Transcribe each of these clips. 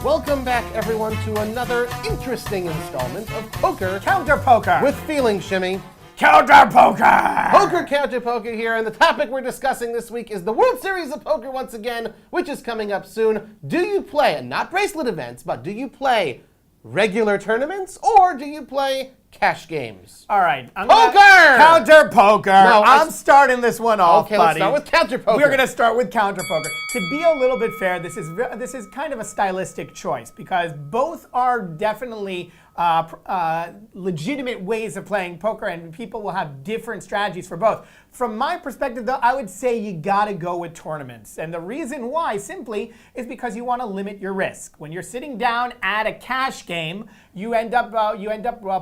Welcome back, everyone, to another interesting installment of Poker Counter Poker with Feeling, Shimi. Counter Poker! Poker Counter Poker here, and the topic we're discussing this week is the World Series of Poker once again, which is coming up soon. Do you play, and not bracelet events, but do you play regular tournaments, or do you play cash games? All right. Poker! Counter Poker. No, I'm starting this one off, Okay, buddy. let's start with Counter Poker. We're going to start with Counter Poker. To be a little bit fair, this is kind of a stylistic choice because both are definitely legitimate ways of playing poker, and people will have different strategies for both. From my perspective, though, I would say you gotta go with tournaments. And the reason why, simply, is because you want to limit your risk. When you're sitting down at a cash game, you end up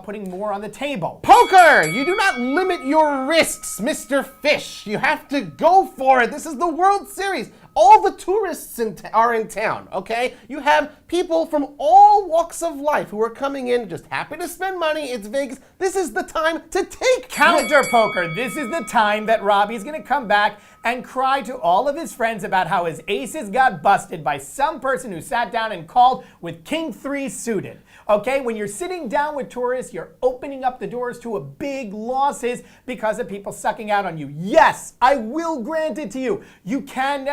putting more on the table. Poker! You do not limit your risks, Mr. Fish. You have to go for it. This is the World Series. All the tourists are in town, okay? You have people from all walks of life who are coming in just happy to spend money. It's Vegas. This is the time to take Counter Poker. This is the time that Robbie's going to come back and cry to all of his friends about how his aces got busted by some person who sat down and called with King 3 suited. Okay, when you're sitting down with tourists, you're opening up the doors to a big losses because of people sucking out on you. Yes, I will grant it to you. You can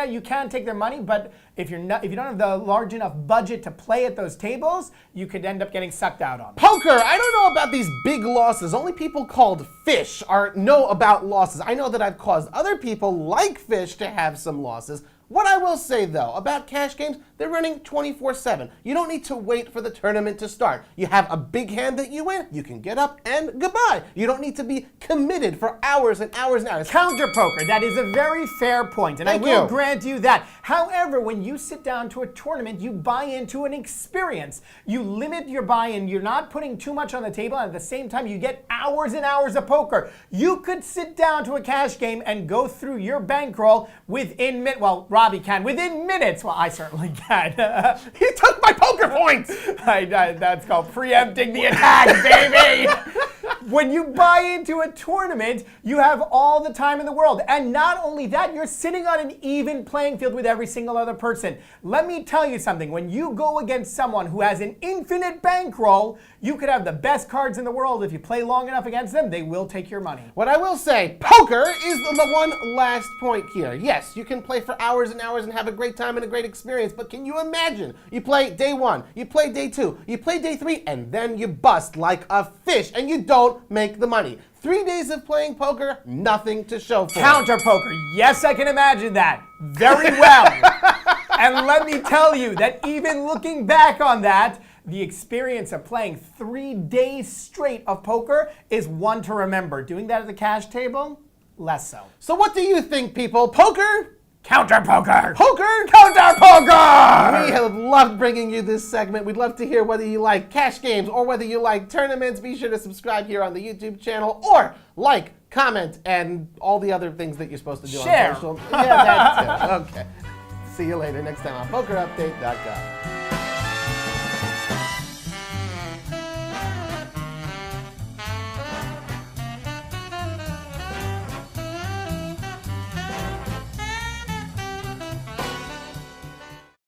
take their money, but if you don't have the large enough budget to play at those tables, you could end up getting sucked out on. Poker, I don't know about these big losses. Only people called Fish know about losses. I know that I've caused other people like Fish to have some losses. What I will say, though, about cash games, they're running 24/7. You don't need to wait for the tournament to start. You have a big hand that you win, you can get up and goodbye. You don't need to be committed for hours and hours and hours. Counter Poker, that is a very fair point, and I will grant you that. However, when you sit down to a tournament, you buy into an experience. You limit your buy-in. You're not putting too much on the table, and at the same time, you get hours and hours of poker. You could sit down to a cash game and go through your bankroll within minutes. Well, Robbie can within minutes. Well, I certainly can. He took my poker points! That's called preempting the attack, baby! When you buy into a tournament, you have all the time in the world. And not only that, you're sitting on an even playing field with every single other person. Let me tell you something. When you go against someone who has an infinite bankroll, you could have the best cards in the world. If you play long enough against them, they will take your money. What I will say, poker is the one last point here. Yes, you can play for hours and hours and have a great time and a great experience, but can you imagine? You play day 1, you play day 2, you play day 3, and then you bust like a fish and you don't make the money. 3 days of playing poker, nothing to show for. Counter Poker. Yes, I can imagine that. Very well. And let me tell you that even looking back on that, the experience of playing 3 days straight of poker is one to remember. Doing that at the cash table, less so. So what do you think, people? Poker? Counter Poker! Poker? Counter Poker! We have loved bringing you this segment. We'd love to hear whether you like cash games or whether you like tournaments. Be sure to subscribe here on the YouTube channel or like, comment, and all the other things that you're supposed to do Share. on social. Yeah, that's it. Okay. See you later next time on PokerUpdate.com.